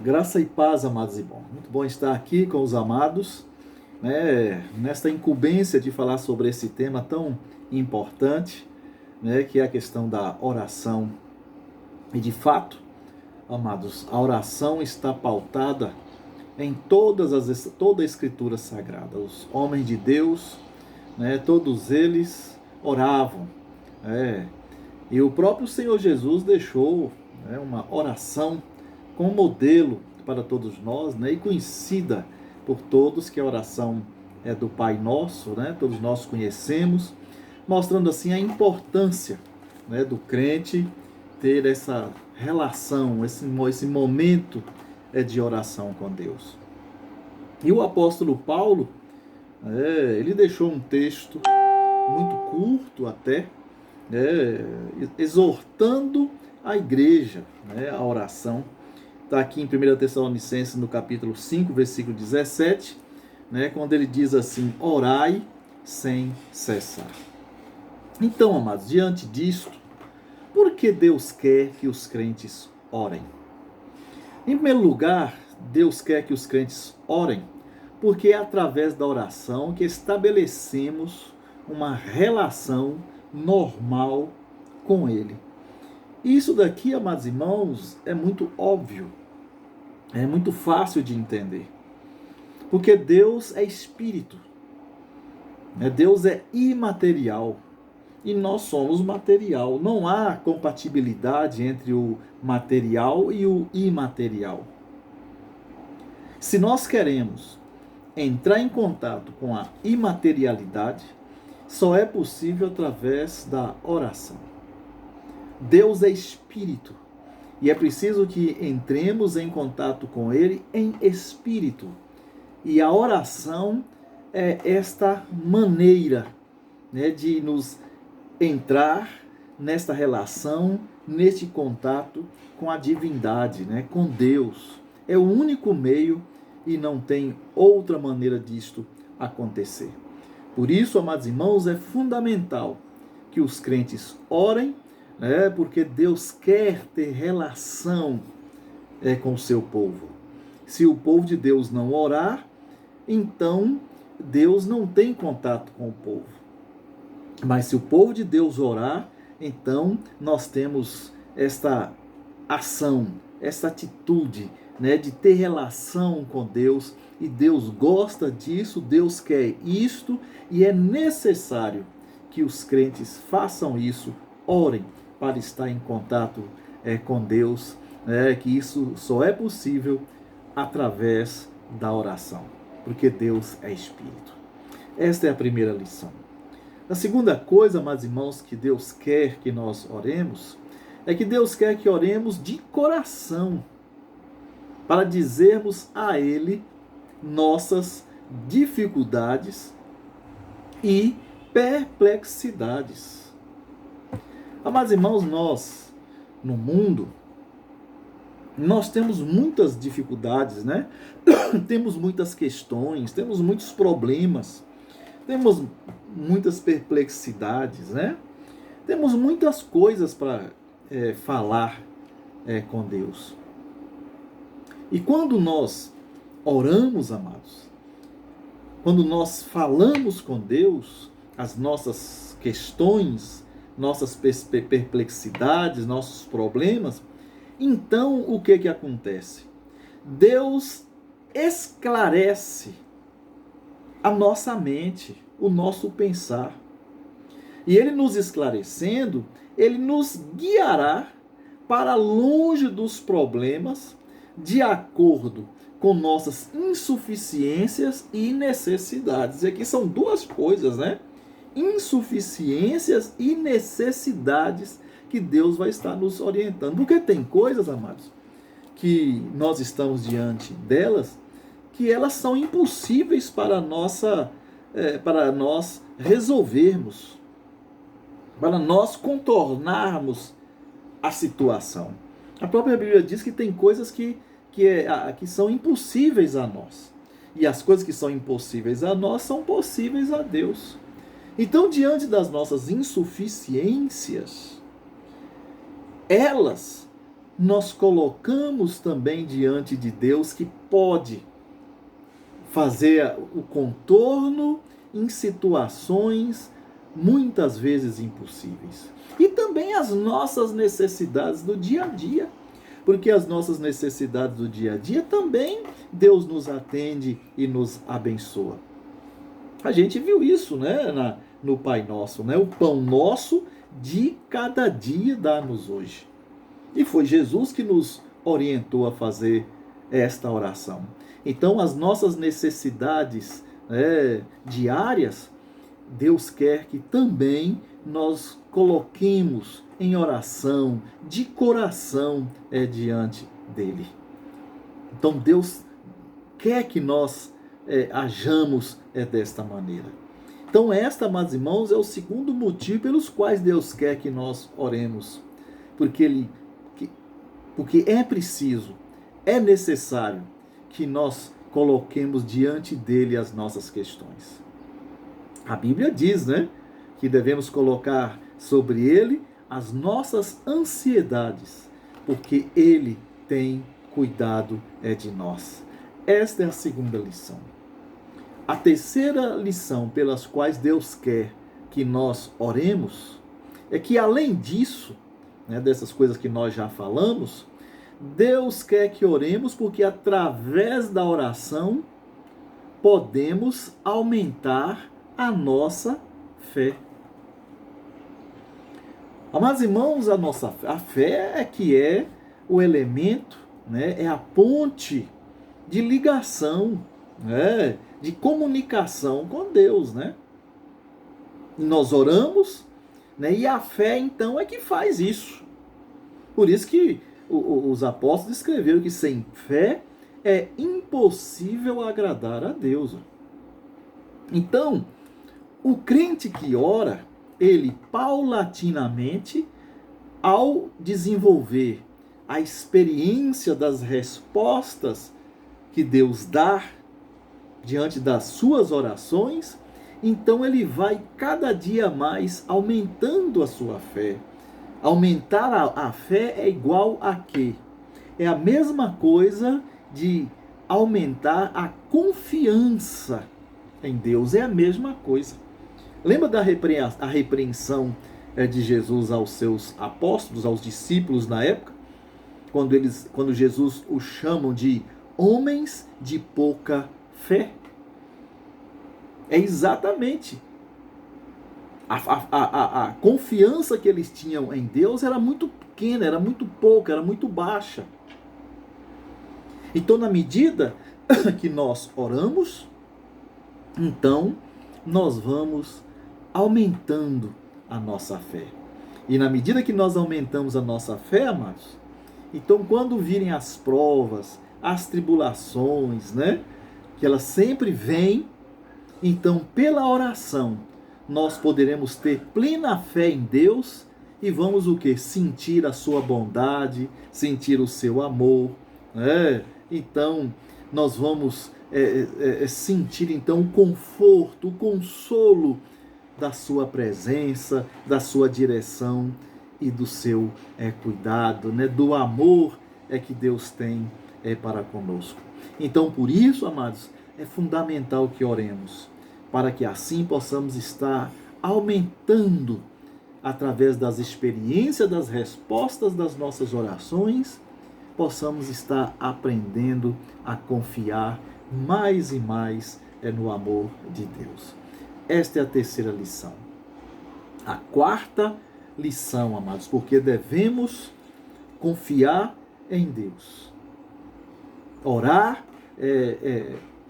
Graça e paz, amados irmãos. Muito bom estar aqui com os amados, né, nesta incumbência de falar sobre esse tema tão importante, né, que é a questão da oração. E de fato, amados, a oração está pautada em toda a Escritura Sagrada. Os homens de Deus, né, todos eles oravam. É, e o próprio Senhor Jesus deixou, né, uma oração como modelo para todos nós, né, e conhecida por todos, que a oração é do Pai Nosso, né, todos nós conhecemos, mostrando assim a importância, né, do crente ter essa relação, esse momento de oração com Deus. E o apóstolo Paulo, ele deixou um texto muito curto até, exortando a igreja, né, a oração. Está aqui em 1 Tessalonicenses, no capítulo 5, versículo 17, né, quando ele diz assim: orai sem cessar. Então, amados, diante disto, por que Deus quer que os crentes orem? Em primeiro lugar, Deus quer que os crentes orem, porque é através da oração que estabelecemos uma relação normal com Ele. Isso daqui, amados irmãos, é muito óbvio, é muito fácil de entender, porque Deus é espírito, né? Deus é imaterial e nós somos material. Não há compatibilidade entre o material e o imaterial. Se nós queremos entrar em contato com a imaterialidade, só é possível através da oração. Deus é espírito e é preciso que entremos em contato com Ele em espírito. E a oração é esta maneira, né, de nos entrar nesta relação, neste contato com a divindade, né, com Deus. É o único meio e não tem outra maneira disto acontecer. Por isso, amados irmãos, é fundamental que os crentes orem, né, porque Deus quer ter relação com o seu povo. Se o povo de Deus não orar, então Deus não tem contato com o povo. Mas se o povo de Deus orar, então nós temos esta ação, esta atitude, né, de ter relação com Deus, e Deus gosta disso, Deus quer isto, e é necessário que os crentes façam isso, orem para estar em contato com Deus, que isso só é possível através da oração, porque Deus é Espírito. Esta é a primeira lição. A segunda coisa, amados irmãos, que Deus quer que nós oremos, é que Deus quer que oremos de coração, para dizermos a Ele nossas dificuldades e perplexidades. Amados irmãos, nós, no mundo, nós temos muitas dificuldades, né? Temos muitas questões, temos muitos problemas, temos muitas perplexidades, né? Temos muitas coisas para falar com Deus. E quando nós oramos, amados, quando nós falamos com Deus as nossas questões, nossas perplexidades, nossos problemas, então o que acontece? Deus esclarece a nossa mente, o nosso pensar. E Ele nos esclarecendo, Ele nos guiará para longe dos problemas, de acordo com nossas insuficiências e necessidades. E aqui são duas coisas, né? Insuficiências e necessidades que Deus vai estar nos orientando. Porque tem coisas, amados, que nós estamos diante delas, que elas são impossíveis para nós resolvermos, para nós contornarmos a situação. A própria Bíblia diz que tem coisas que são impossíveis a nós. E as coisas que são impossíveis a nós são possíveis a Deus. Então, diante das nossas insuficiências, elas nós colocamos também diante de Deus, que pode fazer o contorno em situações muitas vezes impossíveis. E também as nossas necessidades do dia a dia. Porque as nossas necessidades do dia a dia também Deus nos atende e nos abençoa. A gente viu isso, né, no Pai Nosso, né? O pão nosso de cada dia dá-nos hoje. E foi Jesus que nos orientou a fazer esta oração. Então, as nossas necessidades, né, diárias, Deus quer que também nós coloquemos em oração, de coração, diante dele. Então Deus quer que nós hajamos desta maneira. Então esta, amados irmãos, é o segundo motivo pelos quais Deus quer que nós oremos. Porque é preciso, é necessário que nós coloquemos diante dele as nossas questões. A Bíblia diz, né, que devemos colocar sobre ele as nossas ansiedades, porque ele tem cuidado de nós. Esta é a segunda lição. A terceira lição pelas quais Deus quer que nós oremos é que, além disso, né, dessas coisas que nós já falamos, Deus quer que oremos porque através da oração podemos aumentar a nossa fé. Amados irmãos, a fé é que é o elemento, né, é a ponte de ligação, né, de comunicação com Deus, né? Nós oramos, né, e a fé então é que faz isso. Por isso que os apóstolos escreveram que sem fé é impossível agradar a Deus. Então, o crente que ora, ele paulatinamente, ao desenvolver a experiência das respostas que Deus dá diante das suas orações, então ele vai cada dia mais aumentando a sua fé. Aumentar a fé é igual a quê? É a mesma coisa de aumentar a confiança em Deus, é a mesma coisa. Lembra da repreensão de Jesus aos seus apóstolos, aos discípulos na época? Quando Jesus os chamam de homens de pouca fé. É exatamente. A confiança que eles tinham em Deus era muito pequena, era muito pouca, era muito baixa. Então, na medida que nós oramos, então nós vamos aumentando a nossa fé. E na medida que nós aumentamos a nossa fé, amados, então quando virem as provas, as tribulações, né, que elas sempre vêm, então pela oração nós poderemos ter plena fé em Deus e vamos o quê? Sentir a sua bondade, sentir o seu amor, né? Então nós vamos sentir então o conforto, o consolo da sua presença, da sua direção e do seu cuidado, né? Do amor que Deus tem para conosco. Então, por isso, amados, é fundamental que oremos, para que assim possamos estar aumentando, através das experiências, das respostas das nossas orações, possamos estar aprendendo a confiar mais e mais no amor de Deus. Esta é a terceira lição. A quarta lição, amados, porque devemos confiar em Deus. Orar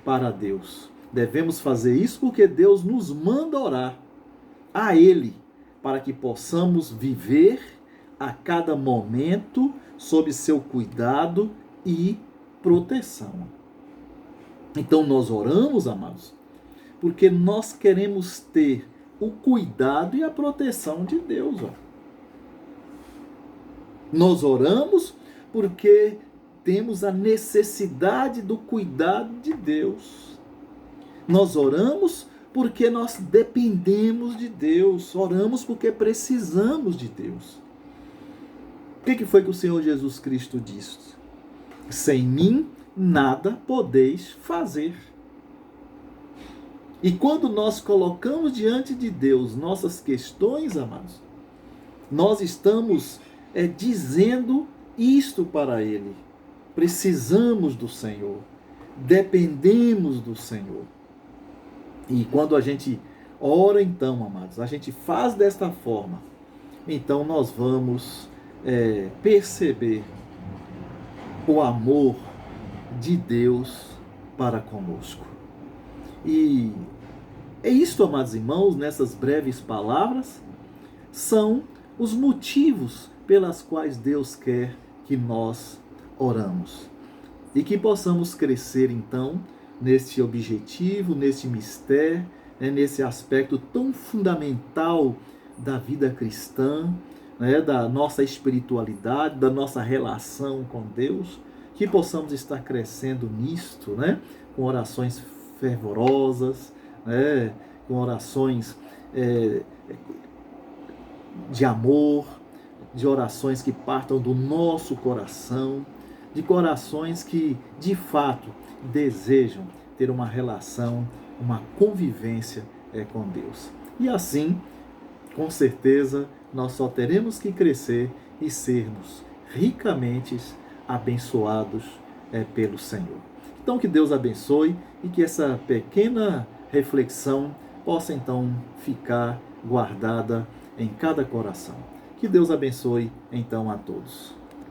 para Deus. Devemos fazer isso porque Deus nos manda orar a Ele, para que possamos viver a cada momento sob seu cuidado e proteção. Então nós oramos, amados, porque nós queremos ter o cuidado e a proteção de Deus. Nós oramos porque temos a necessidade do cuidado de Deus. Nós oramos porque nós dependemos de Deus. Oramos porque precisamos de Deus. que foi que o Senhor Jesus Cristo disse? Sem mim nada podeis fazer. E quando nós colocamos diante de Deus nossas questões, amados, nós estamos dizendo isto para Ele. Precisamos do Senhor. Dependemos do Senhor. E quando a gente ora, então, amados, a gente faz desta forma, então nós vamos perceber o amor de Deus para conosco. E é isto, amados irmãos, nessas breves palavras, são os motivos pelas quais Deus quer que nós oramos. E que possamos crescer, então, neste objetivo, neste mistério, nesse aspecto tão fundamental da vida cristã, da nossa espiritualidade, da nossa relação com Deus, que possamos estar crescendo nisto, com orações fervorosas, com orações de amor, de orações que partam do nosso coração, de corações que, de fato, desejam ter uma relação, uma convivência com Deus. E assim, com certeza, nós só teremos que crescer e sermos ricamente abençoados pelo Senhor. Então, que Deus abençoe e que essa pequena reflexão possa, então, ficar guardada em cada coração. Que Deus abençoe, então, a todos.